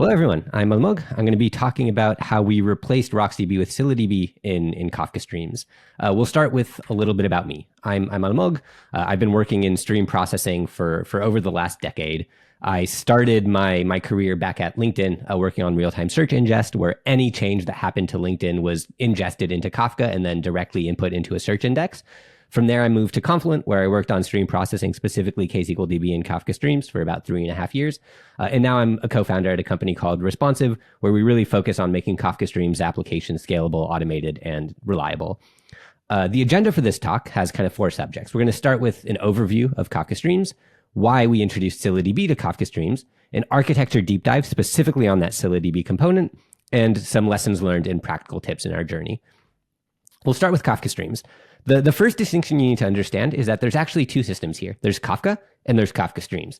Hello, everyone. I'm Almog. I'm going to be talking about how we replaced RocksDB with ScyllaDB in Kafka Streams. We'll start with a little bit about me. I'm Almog. I've been working in stream processing for over the last decade. I started my career back at LinkedIn working on real-time search ingest, where any change that happened to LinkedIn was ingested into Kafka and then directly input into a search index. From there, I moved to Confluent, where I worked on stream processing, specifically KSQLDB and Kafka Streams for about 3.5 years. And now I'm a co-founder at a company called Responsive, where we really focus on making Kafka Streams applications scalable, automated, and reliable. The agenda for this talk has kind of 4 subjects. We're going to start with an overview of Kafka Streams, why we introduced ScyllaDB to Kafka Streams, an architecture deep dive specifically on that ScyllaDB component, and some lessons learned and practical tips in our journey. We'll start with Kafka Streams. The first distinction you need to understand is that there's actually 2 systems here. There's Kafka and there's Kafka Streams.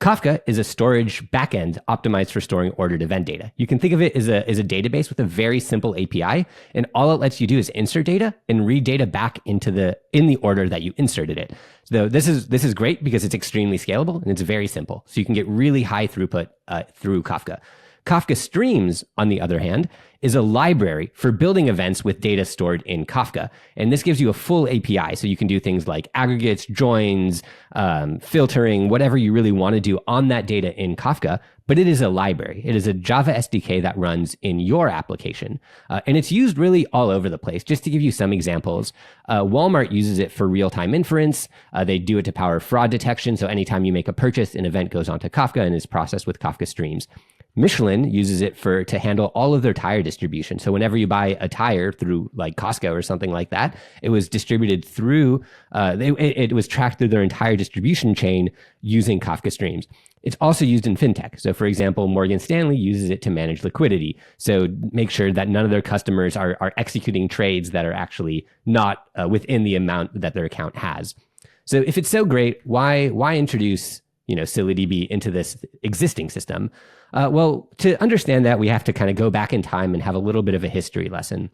Kafka is a storage backend optimized for storing ordered event data. You can think of it as a database with a very simple API, and all it lets you do is insert data and read data back in the order that you inserted it. So this is great because it's extremely scalable and it's very simple. So you can get really high throughput through Kafka. Kafka Streams, on the other hand, is a library for building events with data stored in Kafka. And this gives you a full API. So you can do things like aggregates, joins, filtering, whatever you really want to do on that data in Kafka. But it is a library. It is a Java SDK that runs in your application. And it's used really all over the place. Just to give you some examples, Walmart uses it for real-time inference. They do it to power fraud detection. So anytime you make a purchase, an event goes onto Kafka and is processed with Kafka Streams. Michelin uses it to handle all of their tire distribution. So whenever you buy a tire through like Costco or something like that, it was distributed through, it was tracked through their entire distribution chain using Kafka Streams. It's also used in fintech. So for example, Morgan Stanley uses it to manage liquidity. So make sure that none of their customers are executing trades that are actually not within the amount that their account has. So if it's so great, why introduce ScyllaDB into this existing system? Well, to understand that, we have to kind of go back in time and have a little bit of a history lesson.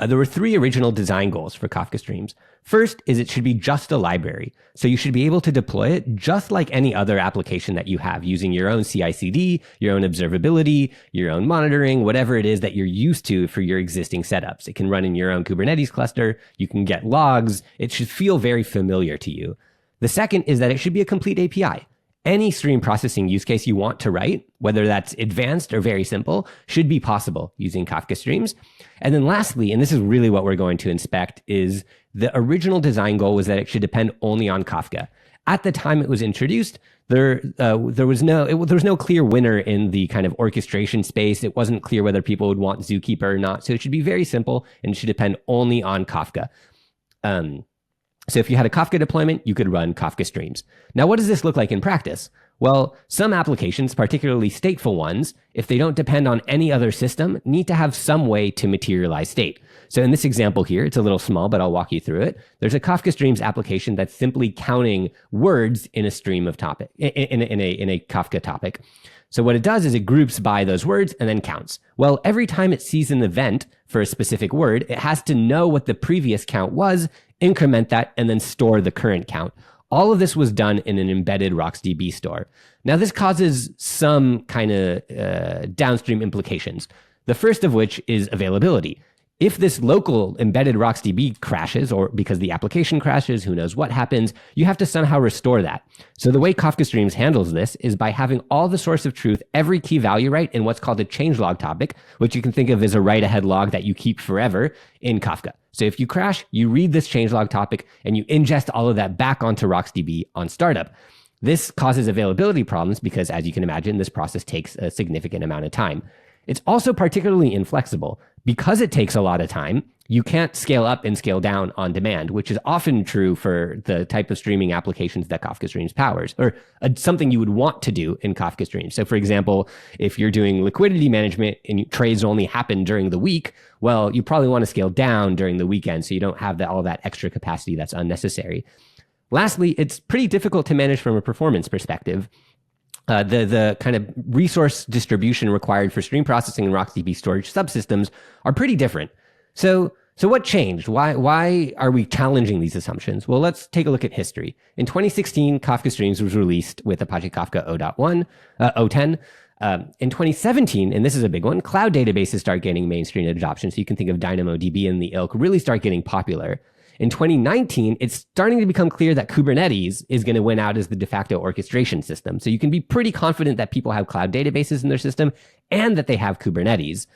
There were 3 original design goals for Kafka Streams. First is it should be just a library. So you should be able to deploy it just like any other application that you have, using your own CI/CD, your own observability, your own monitoring, whatever it is that you're used to for your existing setups. It can run in your own Kubernetes cluster. You can get logs. It should feel very familiar to you. The second is that it should be a complete API. Any stream processing use case you want to write, whether that's advanced or very simple, should be possible using Kafka Streams. And then lastly, and this is really what we're going to inspect, is the original design goal was that it should depend only on Kafka. At the time it was introduced, there was no clear winner in the kind of orchestration space. It wasn't clear whether people would want Zookeeper or not. So it should be very simple and it should depend only on Kafka. So if you had a Kafka deployment, you could run Kafka Streams. Now, what does this look like in practice? Well, some applications, particularly stateful ones, if they don't depend on any other system, need to have some way to materialize state. So in this example here, it's a little small, but I'll walk you through it. There's a Kafka Streams application that's simply counting words in a stream of topic, in a Kafka topic. So what it does is it groups by those words and then counts. Well, every time it sees an event for a specific word, it has to know what the previous count was, increment that, and then store the current count. All of this was done in an embedded RocksDB store. Now, this causes some kind of downstream implications. The first of which is availability. If this local embedded RocksDB crashes, or because the application crashes, who knows what happens, you have to somehow restore that. So the way Kafka Streams handles this is by having all the source of truth, every key value right, in what's called a changelog topic, which you can think of as a write-ahead log that you keep forever in Kafka. So if you crash, you read this changelog topic and you ingest all of that back onto RocksDB on startup. This causes availability problems because, as you can imagine, this process takes a significant amount of time. It's also particularly inflexible. Because it takes a lot of time, you can't scale up and scale down on demand, which is often true for the type of streaming applications that Kafka Streams powers, or something you would want to do in Kafka Streams. So for example, if you're doing liquidity management and trades only happen during the week, well, you probably want to scale down during the weekend so you don't have all that extra capacity that's unnecessary. Lastly, it's pretty difficult to manage from a performance perspective. The kind of resource distribution required for stream processing and RocksDB storage subsystems are pretty different. So what changed? Why are we challenging these assumptions? Well, let's take a look at history. In 2016, Kafka Streams was released with Apache Kafka 0.10. In 2017, and this is a big one, cloud databases start getting mainstream adoption. So you can think of DynamoDB and the ilk really start getting popular. In 2019, it's starting to become clear that Kubernetes is going to win out as the de facto orchestration system. So you can be pretty confident that people have cloud databases in their system and that they have Kubernetes.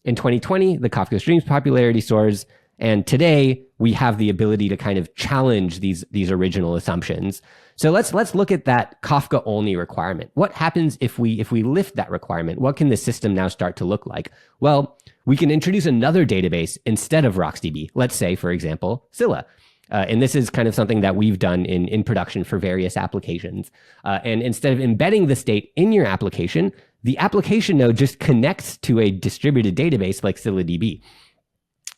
In 2020, the Kafka Streams popularity soars. And today we have the ability to kind of challenge these original assumptions. So let's look at that Kafka only requirement. What happens if we lift that requirement? What can the system now start to look like? Well, we can introduce another database instead of RocksDB. Let's say, for example, Scylla. And this is kind of something that we've done in production for various applications. And instead of embedding the state in your application, the application node just connects to a distributed database like ScyllaDB.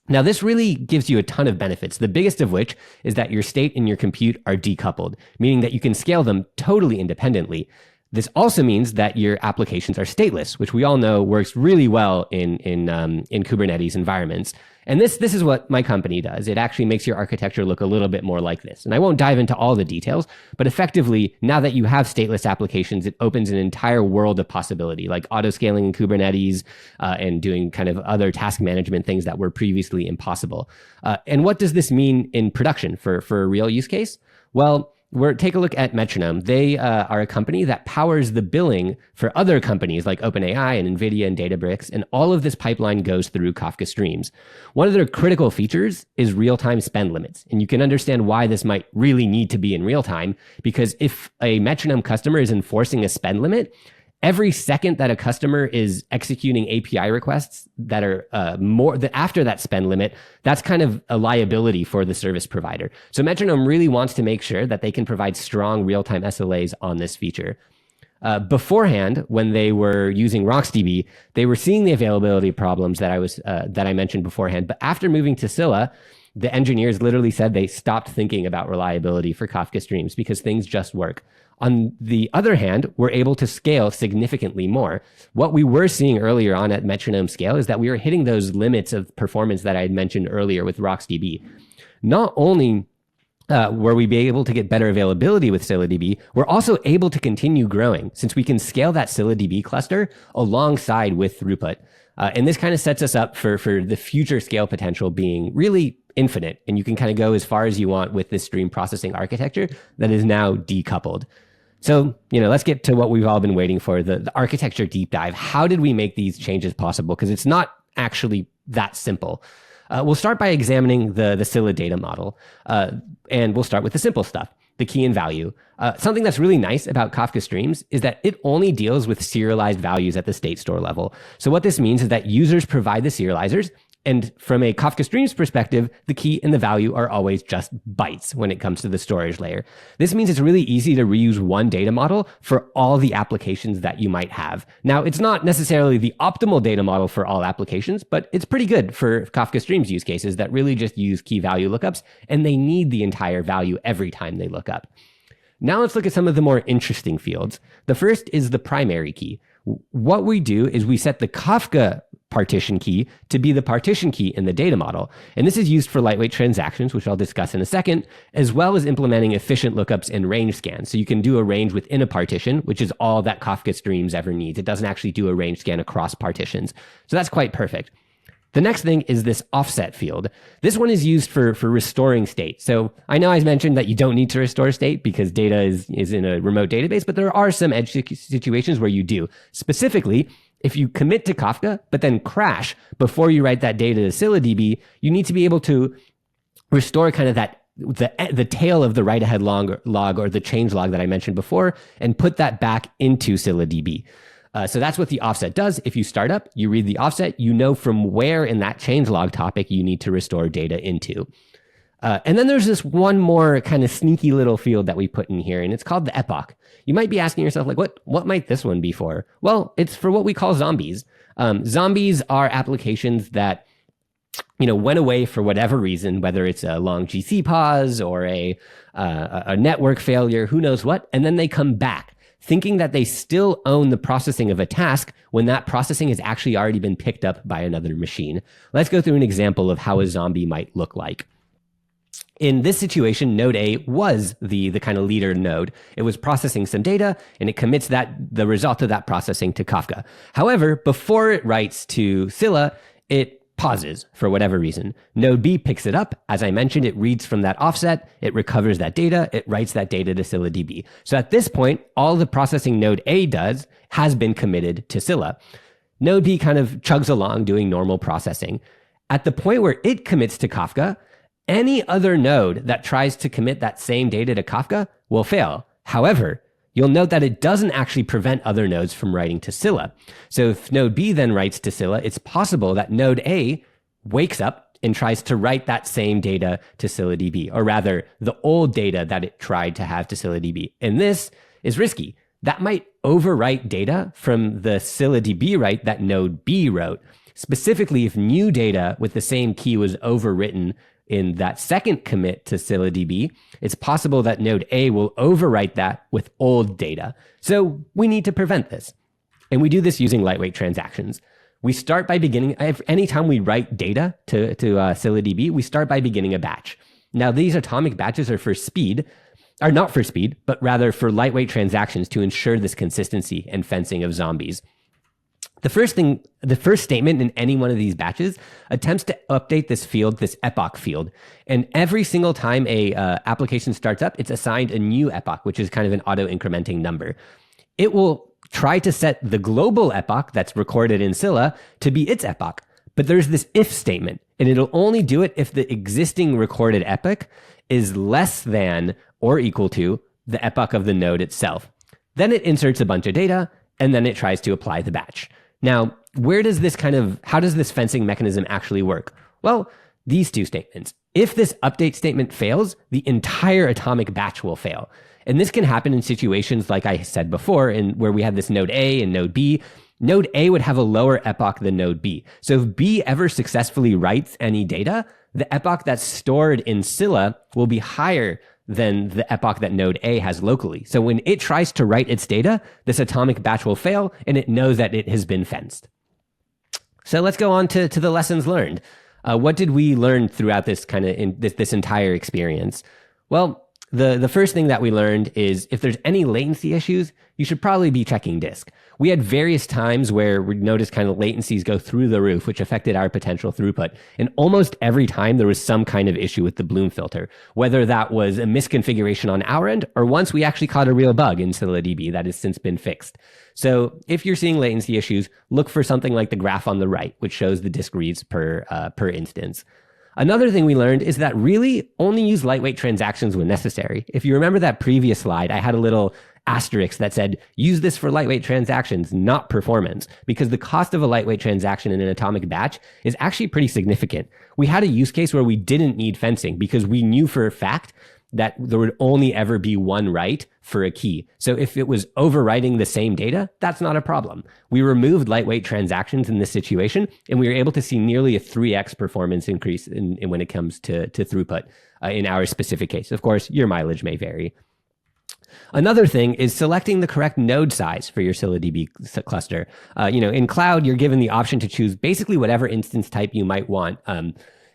Now, this really gives you a ton of benefits, the biggest of which is that your state and your compute are decoupled, meaning that you can scale them totally independently. This also means that your applications are stateless, which we all know works really well in Kubernetes environments. And this is what my company does. It actually makes your architecture look a little bit more like this. And I won't dive into all the details, but effectively, now that you have stateless applications, it opens an entire world of possibility, like auto-scaling in Kubernetes and doing kind of other task management things that were previously impossible. And what does this mean in production for a real use case? Well, take a look at Metronome. They are a company that powers the billing for other companies like OpenAI and NVIDIA and Databricks, and all of this pipeline goes through Kafka Streams. One of their critical features is real-time spend limits, and you can understand why this might really need to be in real time, because if a Metronome customer is enforcing a spend limit, every second that a customer is executing API requests that are after that spend limit, that's kind of a liability for the service provider. So Metronome really wants to make sure that they can provide strong real-time SLAs on this feature. Beforehand, when they were using RocksDB, they were seeing the availability problems that I mentioned beforehand. But after moving to Scylla, the engineers literally said they stopped thinking about reliability for Kafka Streams because things just work. On the other hand, we're able to scale significantly more. What we were seeing earlier on at Metronome scale is that we were hitting those limits of performance that I had mentioned earlier with RocksDB. Not only were we able to get better availability with ScyllaDB, we're also able to continue growing since we can scale that ScyllaDB cluster alongside with throughput. And this kind of sets us up for the future scale potential being really infinite. And you can kind of go as far as you want with this stream processing architecture that is now decoupled. So, let's get to what we've all been waiting for, the architecture deep dive. How did we make these changes possible? Because it's not actually that simple. We'll start by examining the Scylla data model, and we'll start with the simple stuff, the key and value. Something that's really nice about Kafka Streams is that it only deals with serialized values at the state store level. So what this means is that users provide the serializers, and from a Kafka Streams perspective, the key and the value are always just bytes when it comes to the storage layer. This means it's really easy to reuse one data model for all the applications that you might have. Now, it's not necessarily the optimal data model for all applications, but it's pretty good for Kafka Streams use cases that really just use key value lookups, and they need the entire value every time they look up. Now let's look at some of the more interesting fields. The first is the primary key. What we do is we set the Kafka partition key to be the partition key in the data model. And this is used for lightweight transactions, which I'll discuss in a second, as well as implementing efficient lookups and range scans. So you can do a range within a partition, which is all that Kafka Streams ever needs. It doesn't actually do a range scan across partitions. So that's quite perfect. The next thing is this offset field. This one is used for restoring state. So I know I mentioned that you don't need to restore state because data is in a remote database, but there are some edge situations where you do. Specifically, if you commit to Kafka, but then crash before you write that data to ScyllaDB, you need to be able to restore kind of the tail of the write-ahead log or the change log that I mentioned before and put that back into ScyllaDB. So that's what the offset does. If you start up, you read the offset, you know from where in that changelog topic you need to restore data into. And then there's this one more kind of sneaky little field that we put in here, and it's called the epoch. You might be asking yourself, like, what might this one be for? Well, it's for what we call zombies. Zombies are applications that went away for whatever reason, whether it's a long GC pause or a network failure, who knows what, and then they come back, thinking that they still own the processing of a task when that processing has actually already been picked up by another machine. Let's go through an example of how a zombie might look like. In this situation, node A was the kind of leader node. It was processing some data, and it commits the result of that processing to Kafka. However, before it writes to Scylla, it pauses for whatever reason. Node B picks it up. As I mentioned, it reads from that offset, it recovers that data, it writes that data to ScyllaDB. So at this point, all the processing node A does has been committed to Scylla. Node B kind of chugs along doing normal processing. At the point where it commits to Kafka, any other node that tries to commit that same data to Kafka will fail. However, you'll note that it doesn't actually prevent other nodes from writing to Scylla. So if node B then writes to Scylla, it's possible that node A wakes up and tries to write that same data to ScyllaDB, or rather the old data that it tried to have to ScyllaDB. And this is risky. That might overwrite data from the ScyllaDB write that node B wrote. Specifically, if new data with the same key was overwritten in that second commit to ScyllaDB, it's possible that node A will overwrite that with old data. So we need to prevent this. And we do this using lightweight transactions. We start by beginning, anytime we write data to ScyllaDB, we start by beginning a batch. Now, these atomic batches are not for speed, but rather for lightweight transactions to ensure this consistency and fencing of zombies. The first statement in any one of these batches attempts to update this field, this epoch field. And every single time a application starts up, it's assigned a new epoch, which is kind of an auto-incrementing number. It will try to set the global epoch that's recorded in Scylla to be its epoch. But there's this if statement, and it'll only do it if the existing recorded epoch is less than or equal to the epoch of the node itself. Then it inserts a bunch of data, and then it tries to apply the batch. Now, how does this fencing mechanism actually work? Well, these two statements. If this update statement fails, the entire atomic batch will fail. And this can happen in situations like I said before, where we have this node A and node B. Node A would have a lower epoch than node B. So if B ever successfully writes any data, the epoch that's stored in Scylla will be higher than the epoch that node A has locally. So when it tries to write its data, this atomic batch will fail, and it knows that it has been fenced. So let's go on to the lessons learned. What did we learn throughout this this entire experience? Well, the first thing that we learned is if there's any latency issues, you should probably be checking disk. We had various times where we noticed kind of latencies go through the roof, which affected our potential throughput. And almost every time there was some kind of issue with the Bloom filter, whether that was a misconfiguration on our end, or once we actually caught a real bug in ScyllaDB that has since been fixed. So if you're seeing latency issues, look for something like the graph on the right, which shows the disk reads per instance. Another thing we learned is that really only use lightweight transactions when necessary. If you remember that previous slide, I had a little asterisk that said, use this for lightweight transactions, not performance, because the cost of a lightweight transaction in an atomic batch is actually pretty significant. We had a use case where we didn't need fencing because we knew for a fact that there would only ever be one write for a key. So if it was overwriting the same data, that's not a problem. We removed lightweight transactions in this situation, and we were able to see nearly a 3x performance increase in when it comes to throughput in our specific case. Of course, your mileage may vary. Another thing is selecting the correct node size for your ScyllaDB cluster. In cloud, you're given the option to choose basically whatever instance type you might want.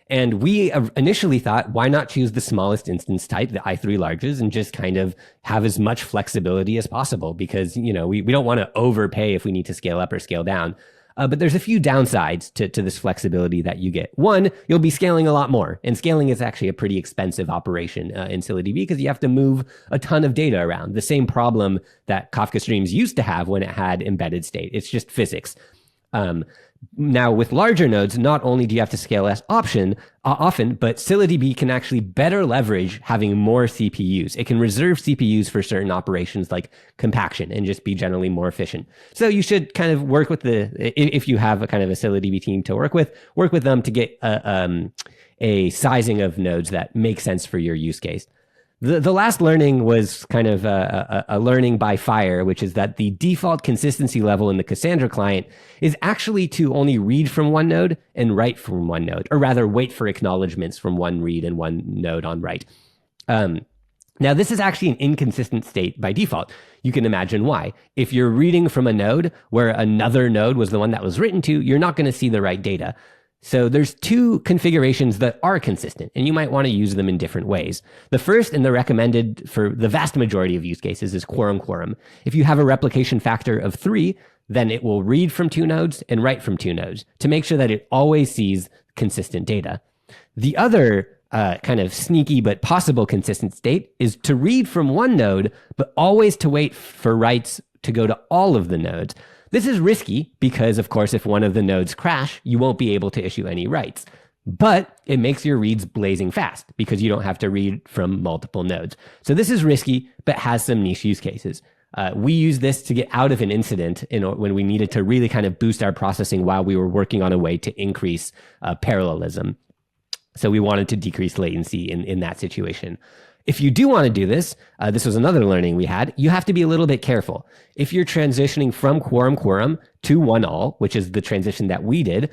And we initially thought, why not choose the smallest instance type, the i3 larges, and just kind of have as much flexibility as possible because, we don't want to overpay if we need to scale up or scale down. But there's a few downsides to this flexibility that you get. One, you'll be scaling a lot more. And scaling is actually a pretty expensive operation in ScyllaDB because you have to move a ton of data around. The same problem that Kafka Streams used to have when it had embedded state. It's just physics. Now, with larger nodes, not only do you have to scale less often, but ScyllaDB can actually better leverage having more CPUs. It can reserve CPUs for certain operations like compaction and just be generally more efficient. So you should kind of work with if you have a kind of a ScyllaDB team to work with them to get a sizing of nodes that makes sense for your use case. The last learning was kind of a learning by fire, which is that the default consistency level in the Cassandra client is actually to only read from one node and write from one node, or rather wait for acknowledgements from one read and one node on write. Now, this is actually an inconsistent state by default. You can imagine why. If you're reading from a node where another node was the one that was written to, you're not going to see the right data. So there's two configurations that are consistent, and you might want to use them in different ways. The first, and the recommended for the vast majority of use cases, is quorum. If you have a replication factor of 3, then it will read from 2 nodes and write from 2 nodes to make sure that it always sees consistent data. The other kind of sneaky but possible consistent state is to read from 1 node, but always to wait for writes to go to all of the nodes. This is risky because, of course, if one of the nodes crash, you won't be able to issue any writes. But it makes your reads blazing fast because you don't have to read from multiple nodes. So this is risky, but has some niche use cases. We used this to get out of an incident when we needed to really kind of boost our processing while we were working on a way to increase parallelism. So we wanted to decrease latency in that situation. If you do want to do this, this was another learning we had, you have to be a little bit careful. If you're transitioning from quorum to one-all, which is the transition that we did,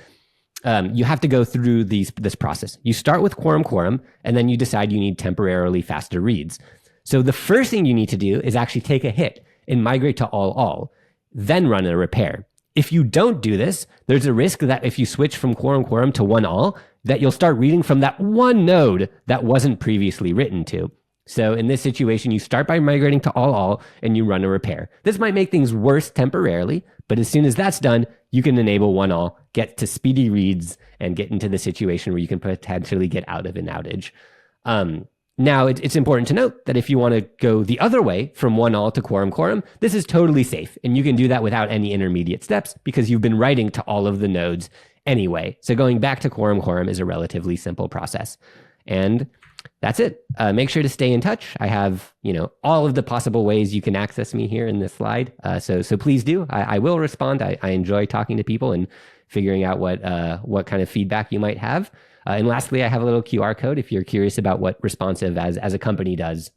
you have to go through this process. You start with quorum, and then you decide you need temporarily faster reads. So the first thing you need to do is actually take a hit and migrate to all, then run a repair. If you don't do this, there's a risk that if you switch from quorum to one-all, that you'll start reading from that one node that wasn't previously written to. So in this situation, you start by migrating to all and you run a repair. This might make things worse temporarily, but as soon as that's done, you can enable one-all, get to speedy reads, and get into the situation where you can potentially get out of an outage. Now, it's important to note that if you want to go the other way from one-all to quorum, this is totally safe. And you can do that without any intermediate steps because you've been writing to all of the nodes anyway. So going back to quorum is a relatively simple process. And that's it. Make sure to stay in touch. I have, all of the possible ways you can access me here in this slide. So please do. I will respond. I enjoy talking to people and figuring out what kind of feedback you might have. And lastly, I have a little QR code. If you're curious about what Responsive as a company does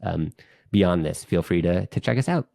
beyond this, feel free to check us out.